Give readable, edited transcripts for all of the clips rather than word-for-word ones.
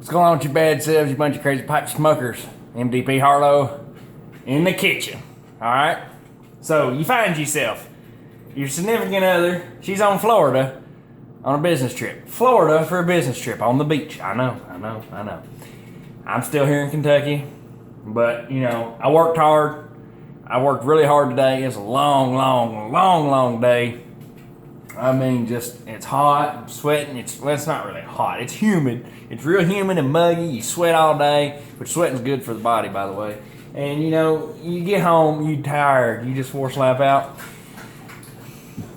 What's going on with you bad selves, you bunch of crazy pipe smokers? MDP Harlow in the kitchen. Alright? So you find yourself, your significant other, she's on Florida on a business trip. Florida for a business trip on the beach. I know. I'm still here in Kentucky, but you know, I worked hard. I worked really hard today. It's a long day. I mean, just, it's hot, I'm sweating. Well, it's not really hot. It's humid. It's real humid and muggy. You sweat all day, which sweating's good for the body, by the way. And you know, you get home, you tired. You just force lap out,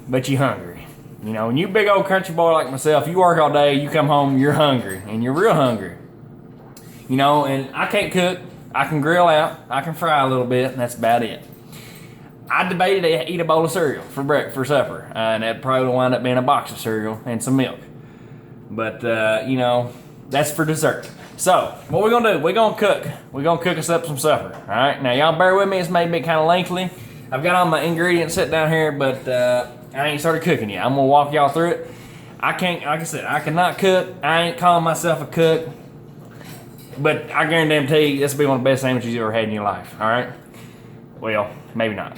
but you hungry. You know, and you big old country boy like myself, you work all day, you come home, you're hungry, and you're real hungry. You know, and I can't cook. I can grill out. I can fry a little bit, and that's about it. I debated to eat a bowl of cereal for supper, and that probably would wind up being a box of cereal and some milk. But, you know, that's for dessert. So, what we're going to do, we're going to cook. We're going to cook us up some supper, all right? Now, y'all bear with me. It's maybe kind of lengthy. I've got all my ingredients set down here, but I ain't started cooking yet. I'm going to walk y'all through it. I can't, like I said, I cannot cook. I ain't calling myself a cook. But I guarantee you, this will be one of the best sandwiches you ever had in your life, all right? Well, maybe not.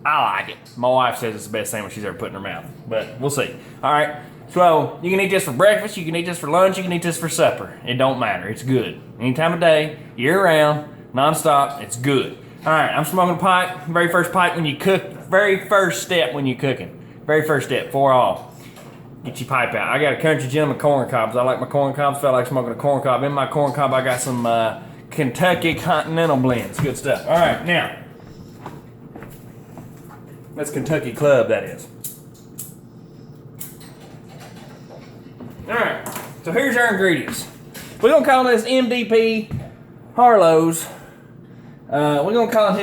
I like it. My wife says it's the best sandwich she's ever put in her mouth, but we'll see. All right, so you can eat this for breakfast, you can eat this for lunch, you can eat this for supper. It don't matter, it's good. Any time of day, year round, non-stop, it's good. All right, I'm smoking a pipe. Very first pipe when you cook, very first step when you're cooking. Very first step, for all. Get your pipe out. I got a country gentleman corn cobs. I like my corn cobs, felt like smoking a corn cob. In my corn cob, I got some Kentucky Continental blends, good stuff. All right, now, that's Kentucky Club, that is. Alright, so here's our ingredients. We're going to call this MDP Harlow's. We're going to call it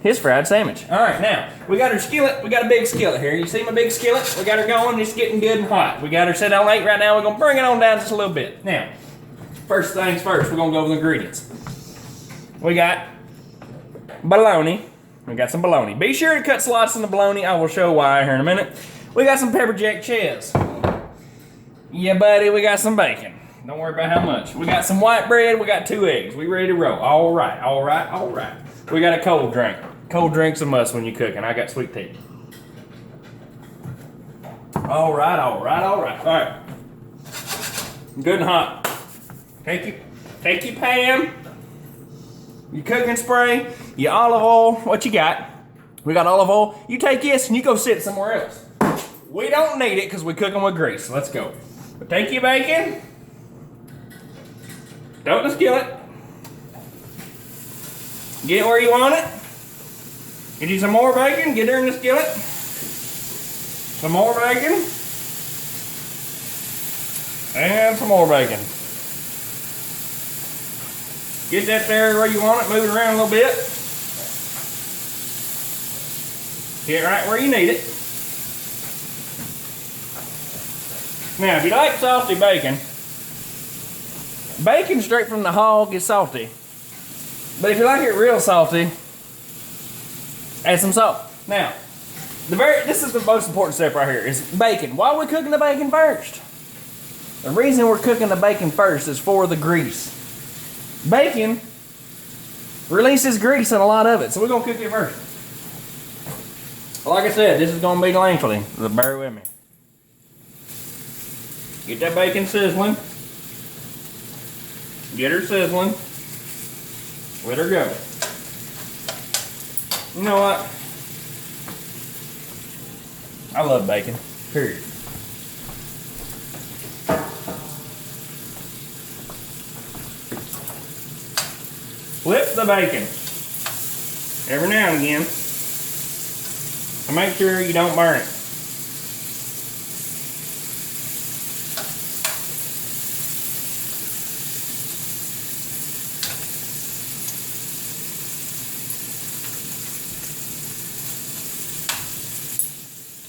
his fried sandwich. Alright, now, we got our skillet. We got a big skillet here. You see my big skillet? We got her going. It's getting good and hot. We got her set on 8 right now. We're going to bring it on down just a little bit. Now, first things first, we're going to go over the ingredients. We got bologna. We got some bologna. Be sure to cut slots in the bologna. I will show why here in a minute. We got some pepper jack cheese. Yeah, buddy, we got some bacon. Don't worry about how much. We got some white bread. We got 2 eggs. We ready to roll. All right. We got a cold drink. Cold drink's a must when you're cooking. I got sweet tea. All right. All right. Good and hot. Take your pan. Your cooking spray, your olive oil, what you got? We got olive oil. You take this and you go sit somewhere else. We don't need it because we're cooking with grease. Let's go. But take your bacon. Throw it in the skillet. Get it where you want it. Get you some more bacon. Get her in the skillet. Some more bacon. And some more bacon. Get that there where you want it, move it around a little bit. Get it right where you need it. Now, if you like salty bacon, bacon straight from the hog is salty. But if you like it real salty, add some salt. Now, this is the most important step right here, is bacon. Why are we cooking the bacon first? The reason we're cooking the bacon first is for the grease. Bacon releases grease in a lot of it, so we're going to cook it first. Like I said, this is going to be lengthy, so bear with me. Get that bacon sizzling. Get her sizzling. Let her go. You know what? I love bacon, period. Flip the bacon every now and again to make sure you don't burn it.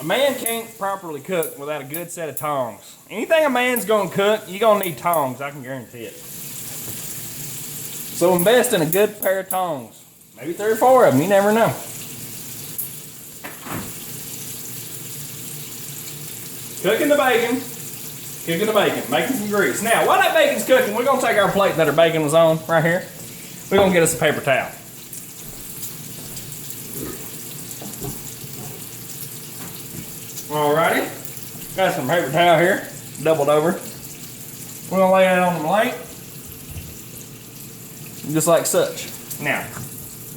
A man can't properly cook without a good set of tongs. Anything a man's gonna cook, you're gonna need tongs, I can guarantee it. So invest in a good pair of tongs. Maybe 3 or 4 of them, you never know. Cooking the bacon. Cooking the bacon, making some grease. Now, while that bacon's cooking, we're gonna take our plate that our bacon was on right here. We're gonna get us a paper towel. Alrighty, got some paper towel here, doubled over. We're gonna lay that on the plate, just like such. Now,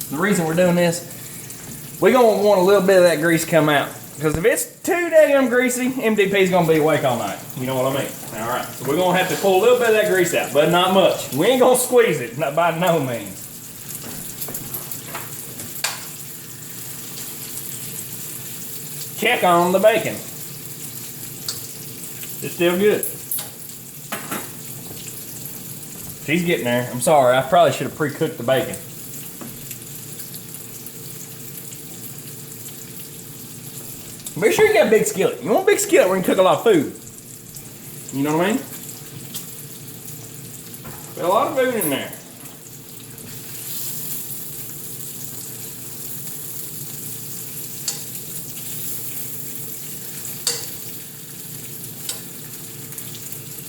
the reason we're doing this, we're gonna want a little bit of that grease come out. Because if it's too daggum greasy, MDP's gonna be awake all night. You know what I mean? Alright, so we're gonna have to pull a little bit of that grease out, but not much. We ain't gonna squeeze it, not by no means. Check on the bacon. It's still good. She's getting there. I'm sorry, I probably should have pre-cooked the bacon. Make sure you got a big skillet. You want a big skillet where you can cook a lot of food. You know what I mean? Put a lot of food in there.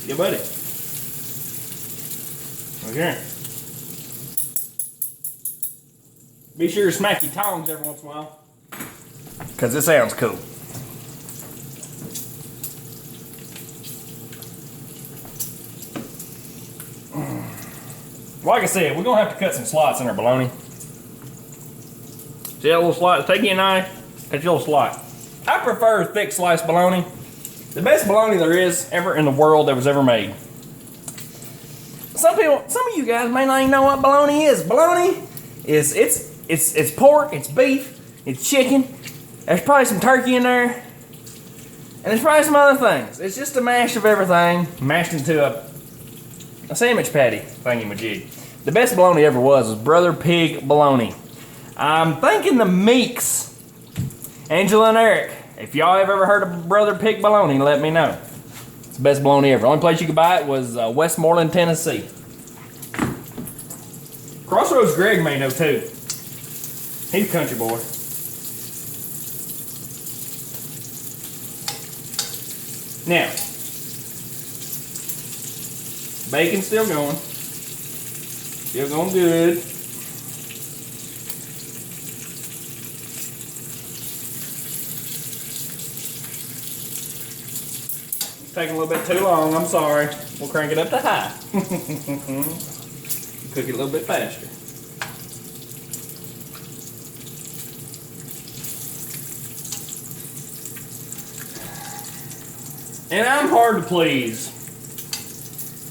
Yeah, buddy. Okay. Be sure to smack your tongs every once in a while, because it sounds cool. Like I said, we're gonna have to cut some slots in our bologna. See that little slot? Take your knife, cut your little slot. I prefer thick sliced bologna. The best bologna there is ever in the world that was ever made. Some of you guys may not even know what bologna is. Bologna is it's pork, it's beef, it's chicken. There's probably some turkey in there, and there's probably some other things. It's just a mash of everything mashed into a sandwich patty thingy-majig. The best bologna ever was Brother Pig bologna. I'm thinking the Meeks, Angela and Eric, if y'all have ever heard of Brother Pig bologna, let me know. It's the best bologna ever. The only place you could buy it was Westmoreland, Tennessee. Crossroads Greg may know too. He's a country boy. Now, bacon's still going. Still going good. Taking a little bit too long, I'm sorry. We'll crank it up to high. Cook it a little bit faster. And I'm hard to please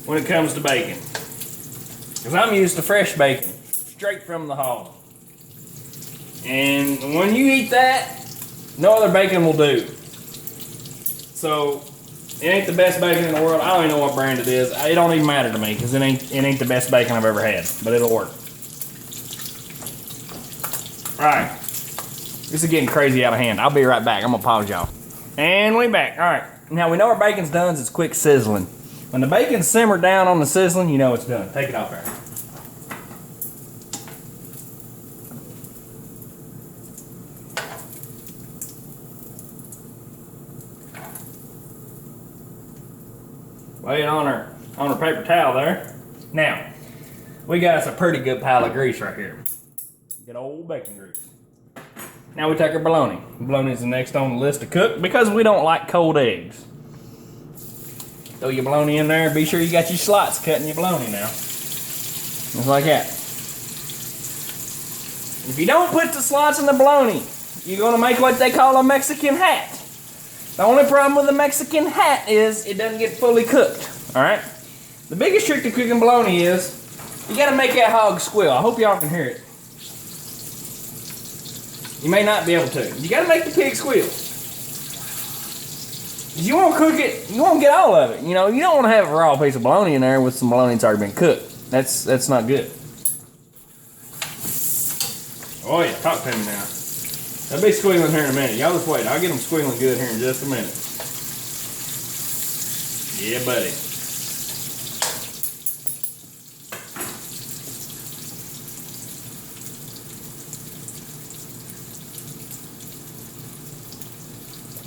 when it comes to bacon, because I'm used to fresh bacon, straight from the hog. And when you eat that, no other bacon will do. So, it ain't the best bacon in the world. I don't even know what brand it is. It don't even matter to me, because it ain't the best bacon I've ever had, but it'll work. Alright, this is getting crazy out of hand. I'll be right back. I'm gonna pause y'all. And we back. Alright, now we know our bacon's done. It's quick sizzling. When the bacon's simmered down on the sizzling, you know it's done. Take it off there. Lay it on our paper towel there. Now, we got us a pretty good pile of grease right here. Good old bacon grease. Now we take our bologna. Bologna is the next on the list to cook because we don't like cold eggs. Throw your bologna in there. Be sure you got your slots cutting your bologna now. Just like that. If you don't put the slots in the bologna, you're gonna make what they call a Mexican hat. The only problem with the Mexican hat is it doesn't get fully cooked. Alright? The biggest trick to cooking bologna is you gotta make that hog squeal. I hope y'all can hear it. You may not be able to. You gotta make the pig squeal. You won't cook it, you won't get all of it. You know, you don't want to have a raw piece of bologna in there with some bologna that's already been cooked. That's not good. Oh yeah, talk to me now. They'll be squealing here in a minute. Y'all just wait. I'll get them squealing good here in just a minute. Yeah, buddy.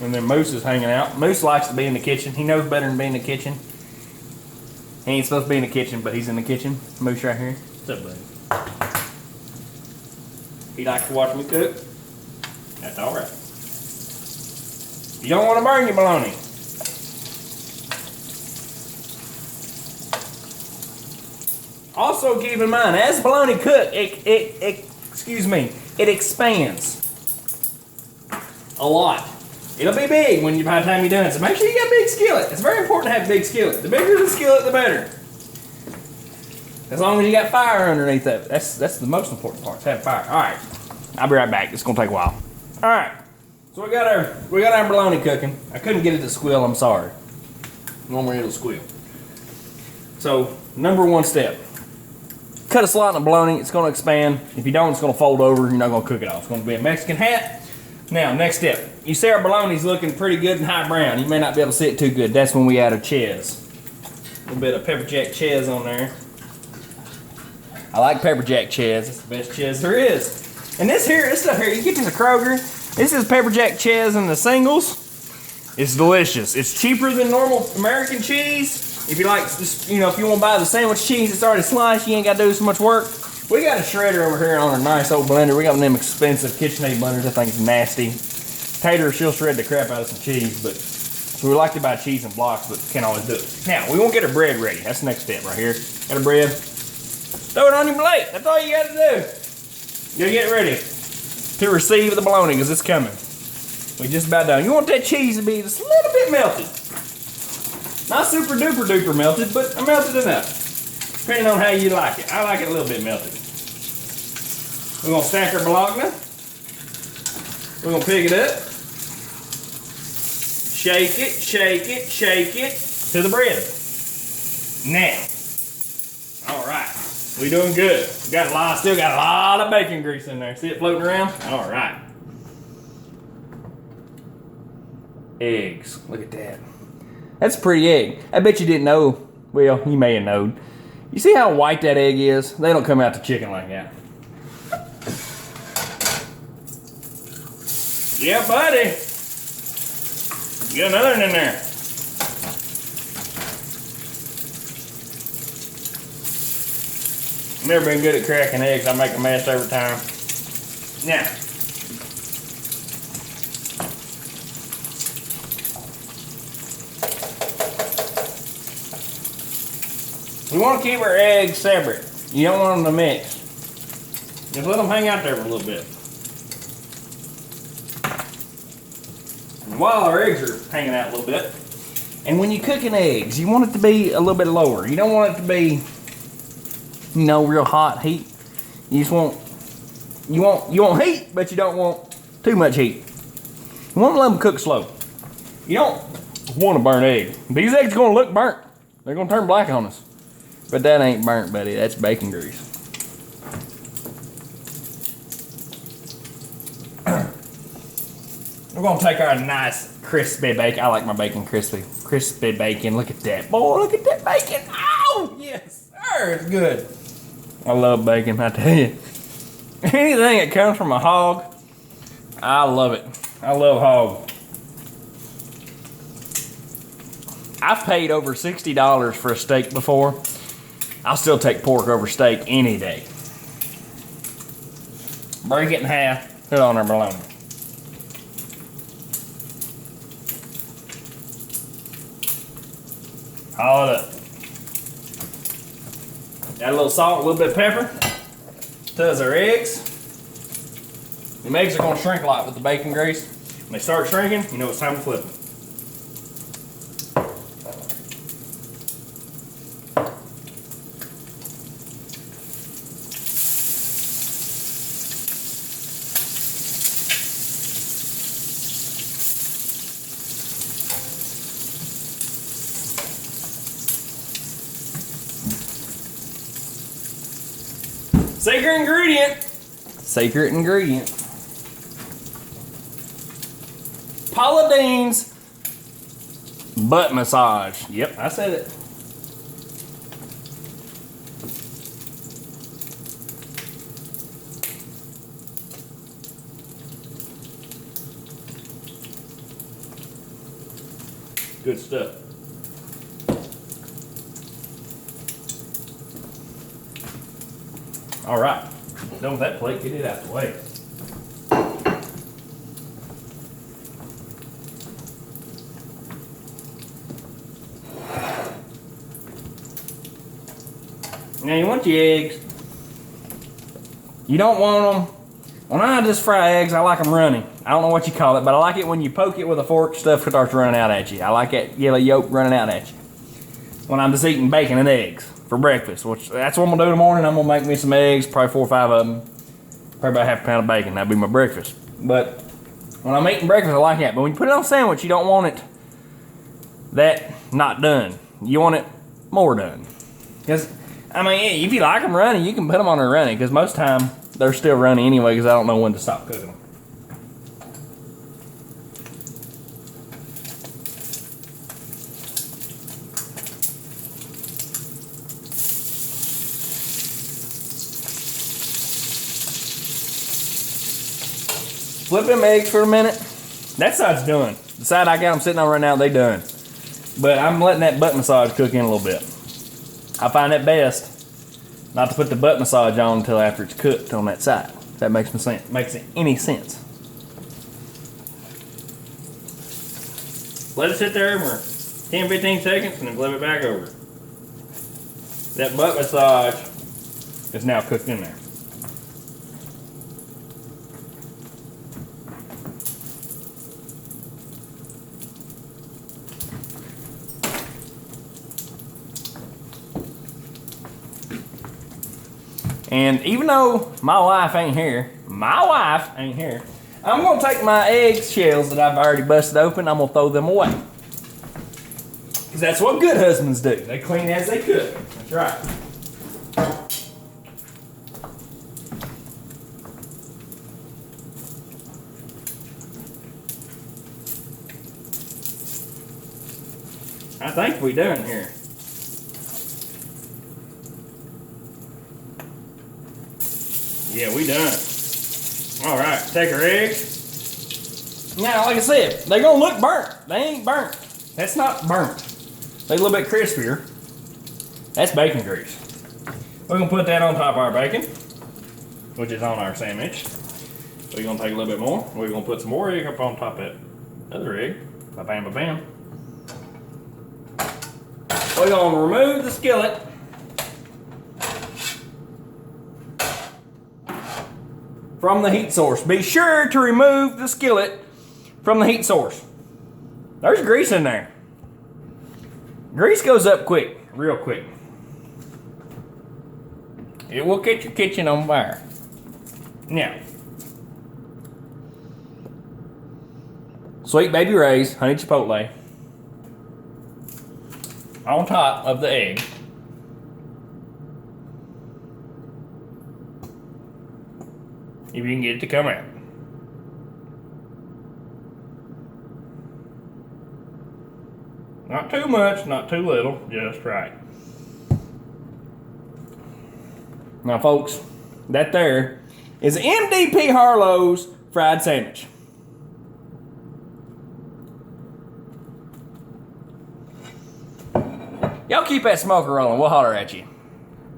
And then Moose is hanging out. Moose likes to be in the kitchen. He knows better than being in the kitchen. He ain't supposed to be in the kitchen, but he's in the kitchen. Moose right here. What's up, buddy? He likes to watch me cook. That's all right. You don't want to burn your bologna. Also keep in mind, as bologna cook, it expands a lot. It'll be big by the time you're done. So make sure you got a big skillet. It's very important to have a big skillet. The bigger the skillet, the better. As long as you got fire underneath of it. That's the most important part, to have fire. All right, I'll be right back. It's gonna take a while. All right, so we got our bologna cooking. I couldn't get it to squeal. I'm sorry. Normally it'll squeal. So number one step: cut a slot in the bologna. It's gonna expand. If you don't, it's gonna fold over. You're not gonna cook it off. It's gonna be a Mexican hat. Now, next step. You see our bologna's looking pretty good and high brown. You may not be able to see it too good. That's when we add a ches. A little bit of pepper jack ches on there. I like pepper jack ches. It's the best ches there is. And this stuff here, you get this at Kroger. This is pepper jack ches in the singles. It's delicious. It's cheaper than normal American cheese. If you like, just, you know, if you want to buy the sandwich cheese that's already sliced, you ain't got to do so much work. We got a shredder over here on a nice old blender. We got one of them expensive KitchenAid blenders. I think it's nasty. Tater, she'll shred the crap out of some cheese, but so we like to buy cheese in blocks, but can't always do it. Now, we won't get our bread ready. That's the next step right here. Got our bread. Throw it on your plate. That's all you got to do. You get ready to receive the bologna because it's coming. We just about done. You want that cheese to be just a little bit melted. Not super duper duper melted, but melted enough. Depending on how you like it. I like it a little bit melted. We're going to stack our bologna. We're going to pick it up. Shake it, shake it, shake it to the bread. Now. Alright. We doing good. Still got a lot of bacon grease in there. See it floating around? Alright. Eggs. Look at that. That's a pretty egg. I bet you didn't know. Well, you may have known. You see how white that egg is? They don't come out to chicken like that. Yeah, buddy. You got another one in there. Never been good at cracking eggs. I make a mess every time. Now. We want to keep our eggs separate. You don't want them to mix. Just let them hang out there for a little bit. And while our eggs are hanging out a little bit, and when you're cooking eggs, you want it to be a little bit lower. You don't want it to be, you know, real hot heat. You just want, you want heat, but you don't want too much heat. You want to let them cook slow. You don't want a burnt egg. These eggs are going to look burnt. They're going to turn black on us. But that ain't burnt, buddy. That's bacon grease. We're gonna take our nice crispy bacon. I like my bacon crispy. Crispy bacon. Look at that. Boy, look at that bacon. Oh, yes, sir. It's good. I love bacon, I tell you. Anything that comes from a hog, I love it. I love hog. I've paid over $60 for a steak before. I'll still take pork over steak any day. Break it in half, put it on our bologna. Haul it up. Add a little salt, a little bit of pepper. Does our eggs. The eggs are going to shrink a lot with the bacon grease. When they start shrinking, you know it's time to flip them. Secret ingredient. Secret ingredient. Paula Deen's butt massage. Yep, I said it. good stuff. All right, done with that plate, get it out the way. Now you want your eggs. You don't want them. When I just fry eggs, I like them runny. I don't know what you call it, but I like it when you poke it with a fork, stuff starts running out at you. I like that yellow yolk running out at you. When I'm just eating bacon and eggs for breakfast, which that's what I'm gonna do in the morning. I'm gonna make me some eggs, probably 4 or 5 of them. Probably about half a pound of bacon, that'll be my breakfast. But when I'm eating breakfast, I like that. But when you put it on a sandwich, you don't want it that not done. You want it more done. Because, I mean, if you like them runny, you can put them on there runny, because most time they're still runny anyway, because I don't know when to stop cooking them. Flip them eggs for a minute. That side's done. The side I got them sitting on right now, they done. But I'm letting that butt massage cook in a little bit. I find it best not to put the butt massage on until after it's cooked on that side. If that makes any sense. Let it sit there for 10-15 seconds and then flip it back over. That butt massage is now cooked in there. And even though my wife ain't here, I'm gonna take my egg shells that I've already busted open, I'm gonna throw them away. Because that's what good husbands do. They clean as they cook. That's right. I think we done here. Yeah, we done. All right, take our eggs. Now, like I said, they're gonna look burnt. They ain't burnt. That's not burnt. They a little bit crispier. That's bacon grease. We're gonna put that on top of our bacon, which is on our sandwich. We're gonna take a little bit more. We're gonna put some more egg up on top of that other egg. Ba-bam, ba-bam. We're gonna remove the skillet. From the heat source. Be sure to remove the skillet from the heat source. There's grease in there. Grease goes up quick, real quick. It will catch your kitchen on fire. Now, Sweet Baby Ray's honey chipotle on top of the egg. If you can get it to come out. Not too much, not too little, just right. Now folks, that there is MDP Harlow's fried sandwich. Y'all keep that smoker rolling, we'll holler at you.